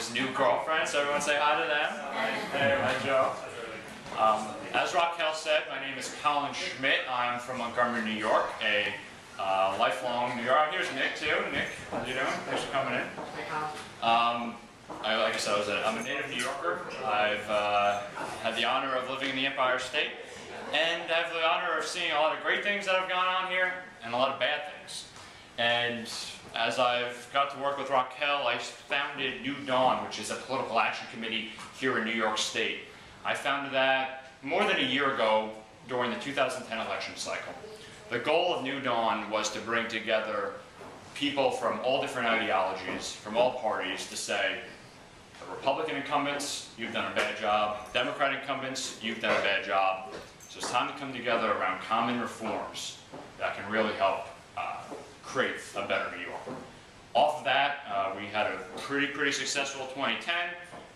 his new girlfriend, so everyone say hi to them. Hey, hi Joe. As Raquel said, my name is Colin Schmitt. I'm from Montgomery, New York, a lifelong New Yorker. Here's Nick too. Nick, how you doing? Thanks for coming in. Like I said, I'm a native New Yorker. I've had the honor of living in the Empire State, and I have the honor of seeing a lot of great things that have gone on here, and a lot of bad things. And as I've got to work with Raquel, I founded New Dawn, which is a political action committee here in New York State. I founded that more than a year ago during the 2010 election cycle. The goal of New Dawn was to bring together people from all different ideologies, from all parties, to say, the Republican incumbents, you've done a bad job. Democrat incumbents, you've done a bad job. So it's time to come together around common reforms that can really help create a better New York. Off of that, we had a pretty successful 2010.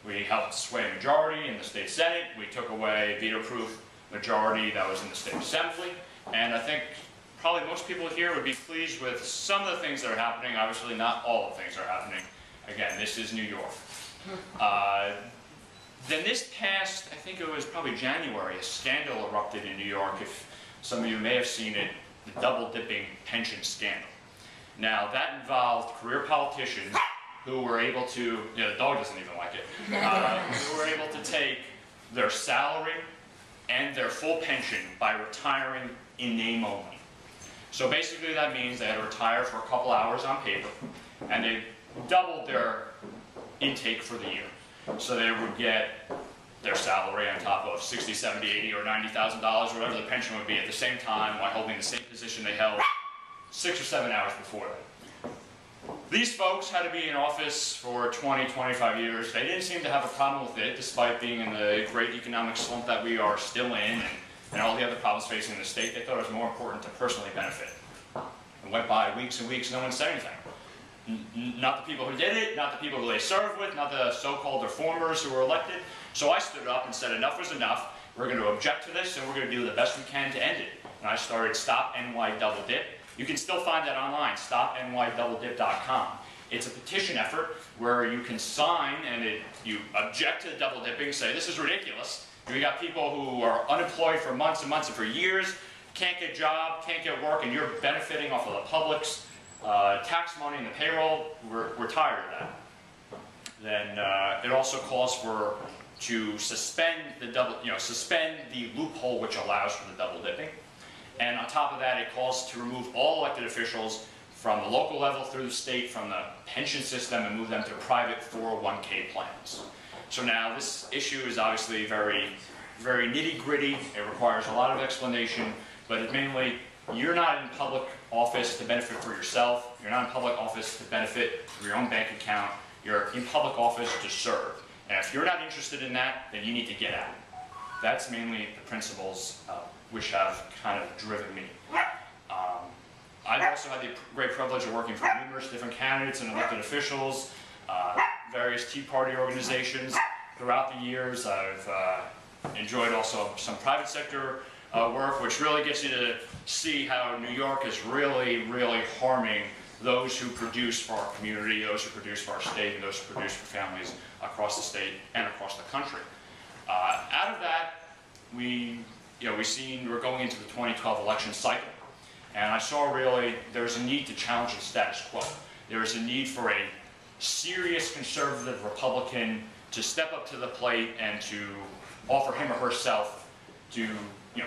We helped sway a majority in the state Senate. We took away a veto-proof majority that was in the state assembly. And I think probably most people here would be pleased with some of the things that are happening. Obviously, not all the things are happening. Again, this is New York. Then this past, I think it was probably January, a scandal erupted in New York. If some of you may have seen it, the double-dipping pension scandal. Now, that involved career politicians who were able to, the dog doesn't even like it, who were able to take their salary and their full pension by retiring in name only. So basically that means they had to retire for a couple hours on paper, and they doubled their intake for the year. So they would get their salary on top of $60, $70, $80, or $90,000, whatever the pension would be at the same time, while holding the same position they held 6 or 7 hours before that. These folks had to be in office for 20, 25 years. They didn't seem to have a problem with it, despite being in the great economic slump that we are still in, and all the other problems facing the state. They thought it was more important to personally benefit. It went by weeks and weeks, no one said anything. Not the people who did it, not the people who they served with, not the so-called reformers who were elected. So I stood up and said enough was enough. We're going to object to this, and we're going to do the best we can to end it. And I started Stop NY Double Dip. You can still find that online, stopnydoubledip.com. It's a petition effort where you can sign and you object to the double dipping, say this is ridiculous. We got people who are unemployed for months and months and for years, can't get a job, can't get work, and you're benefiting off of the public's tax money and the payroll. We're tired of that. Then it also calls for to suspend the loophole which allows for the double dipping. And on top of that, it calls to remove all elected officials from the local level through the state from the pension system and move them to private 401k plans. So now this issue is obviously very nitty-gritty. It requires a lot of explanation, but it's mainly you're not in public office to benefit for yourself. You're not in public office to benefit for your own bank account. You're in public office to serve. And if you're not interested in that, then you need to get out. That's mainly the principles which have kind of driven me. I've also had the great privilege of working for numerous different candidates and elected officials, various Tea Party organizations. Throughout the years, I've enjoyed also some private sector work, which really gets you to see how New York is really harming those who produce for our community, those who produce for our state, and those who produce for families across the state and across the country. Out of that, we're going into the 2012 election cycle, and I saw really there's a need to challenge the status quo. There is a need for a serious conservative Republican to step up to the plate and to offer him or herself to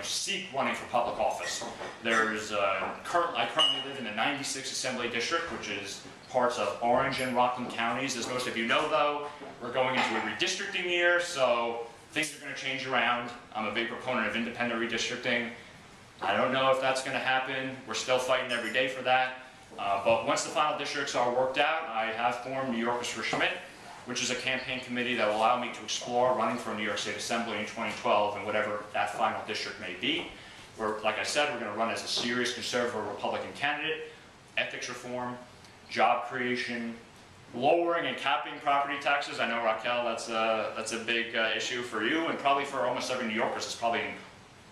seek running for public office. I currently live in the 96th Assembly District, which is parts of Orange and Rockland counties. As most of you know, though, we're going into a redistricting year, so things are going to change around. I'm a big proponent of independent redistricting. I don't know if that's going to happen. We're still fighting every day for that. But once the final districts are worked out, I have formed New Yorkers for Schmitt, which is a campaign committee that will allow me to explore running for New York State Assembly in 2012 and whatever that final district may be. Like I said, we're going to run as a serious conservative Republican candidate, ethics reform, job creation, lowering and capping property taxes. I know, Raquel, that's a big issue for you, and probably for almost every New Yorker. It's probably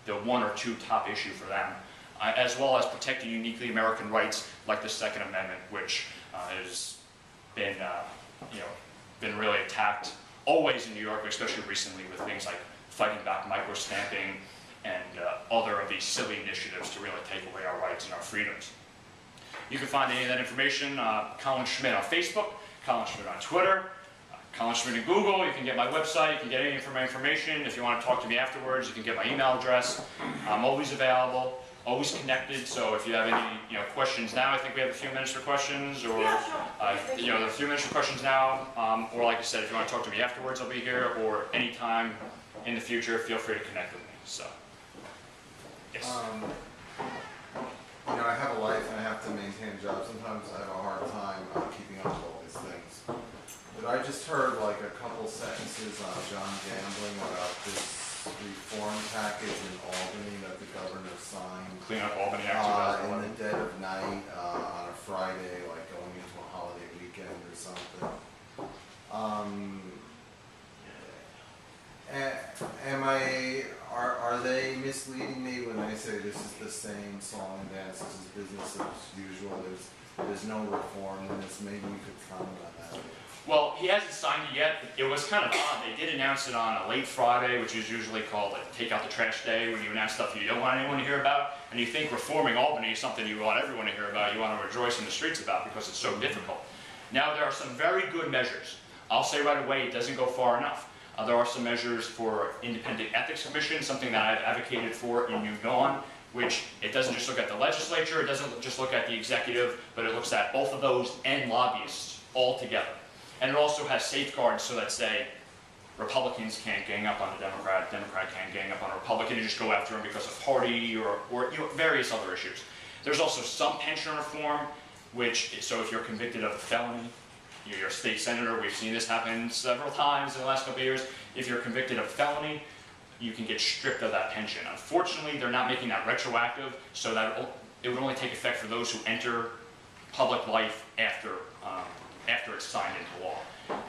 the one or two top issue for them, as well as protecting uniquely American rights like the Second Amendment, which has been been really attacked, always in New York, especially recently with things like fighting back micro-stamping and other of these silly initiatives to really take away our rights and our freedoms. You can find any of that information, Colin Schmitt on Facebook, Colin Schmitt on Twitter, Colin Schmitt in Google. You can get my website, you can get any of my information. If you want to talk to me afterwards, you can get my email address. I'm always available, always connected, so if you have any questions now, I think we have a few minutes for questions, or yeah, sure. there are a few minutes for questions now, or like I said, if you want to talk to me afterwards, I'll be here, or anytime in the future, feel free to connect with me. So, yes. You know, I have a life and I have to maintain a job. Sometimes I have a hard time keeping up with all these things. But I just heard like a couple sentences on John Gambling about this reform package in Albany that the governor signed. Clean Up Albany Act 2011. In the dead of night on a Friday, like going into a holiday weekend or something. Are they misleading me when they say this is the same song and dance, this is business as usual, there's no reform in this? Maybe you could comment on that. Well, he hasn't signed it yet. It was kind of odd. They did announce it on a late Friday, which is usually called like take out the trash day, when you announce stuff you don't want anyone to hear about, and you think reforming Albany is something you want everyone to hear about, you want to rejoice in the streets about because it's so difficult. Now, there are some very good measures. I'll say right away, it doesn't go far enough. There are some measures for independent ethics commission, something that I've advocated for in New Dawn, which it doesn't just look at the legislature, it doesn't just look at the executive, but it looks at both of those and lobbyists all together. And it also has safeguards so that, say, Republicans can't gang up on a Democrat, Democrat can't gang up on a Republican and just go after him because of party or various other issues. There's also some pension reform, which, so if you're convicted of a felony, you're a state senator, we've seen this happen several times in the last couple of years. If you're convicted of felony, you can get stripped of that pension. Unfortunately, they're not making that retroactive, so that it would only take effect for those who enter public life after it's signed into law.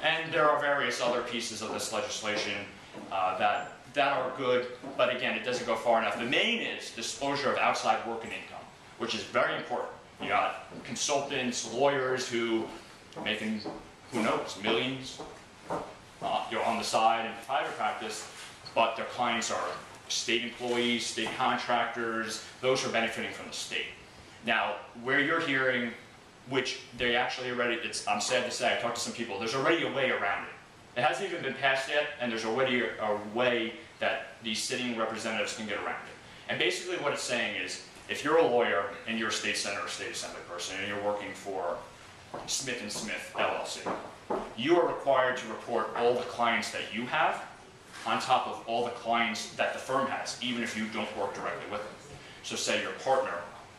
And there are various other pieces of this legislation that are good, but again, it doesn't go far enough. The main is disclosure of outside work and income, which is very important. You got consultants, lawyers who making, who knows, millions on the side in private practice, but their clients are state employees, state contractors, those who are benefiting from the state. Now, where you're hearing, which they actually already, I'm sad to say, I talked to some people, there's already a way around it. It hasn't even been passed yet, and there's already a way that these sitting representatives can get around it. And basically what it's saying is, if you're a lawyer and you're a state senator or state assembly person, and you're working for Smith & Smith, LLC, you are required to report all the clients that you have on top of all the clients that the firm has, even if you don't work directly with them. So say your partner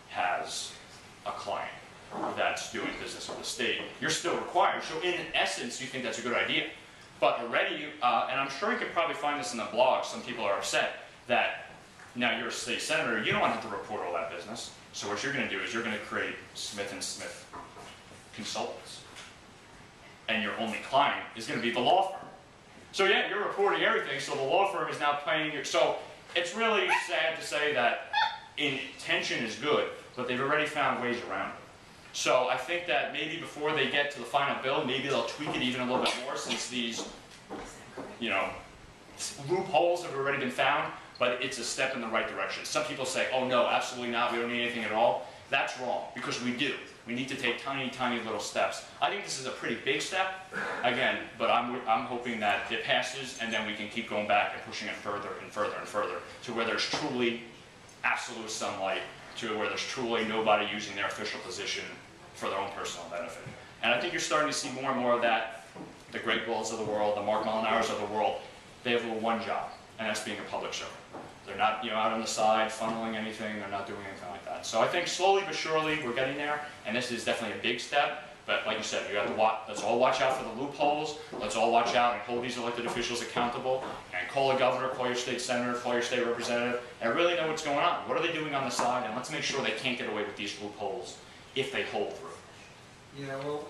has a client that's doing business with the state, you're still required. So in essence, you think that's a good idea. But already, and I'm sure you could probably find this in the blog, some people are upset that now you're a state senator, you don't want to have to report all that business. So what you're going to do is you're going to create Smith & Smith consultants. And your only client is going to be the law firm. So yeah, you're reporting everything, so the law firm is now paying your, so it's really sad to say that intention is good, but they've already found ways around it. So I think that maybe before they get to the final bill, maybe they'll tweak it even a little bit more, since these, loopholes have already been found, but it's a step in the right direction. Some people say, oh no, absolutely not, we don't need anything at all. That's wrong, because we do. We need to take tiny, tiny little steps. I think this is a pretty big step, again, but I'm hoping that it passes, and then we can keep going back and pushing it further and further and further to where there's truly absolute sunlight, to where there's truly nobody using their official position for their own personal benefit. And I think you're starting to see more and more of that. The Greg Bulls of the world, the Mark Molinaros of the world, they have one job, and that's being a public servant. They're not, out on the side funneling anything. They're not doing anything like that. So I think slowly but surely we're getting there, and this is definitely a big step. But like you said, you have to let's all watch out for the loopholes. Let's all watch out and hold these elected officials accountable. And call a governor, call your state senator, call your state representative, and really know what's going on. What are they doing on the side? And let's make sure they can't get away with these loopholes if they hold through. Yeah, well.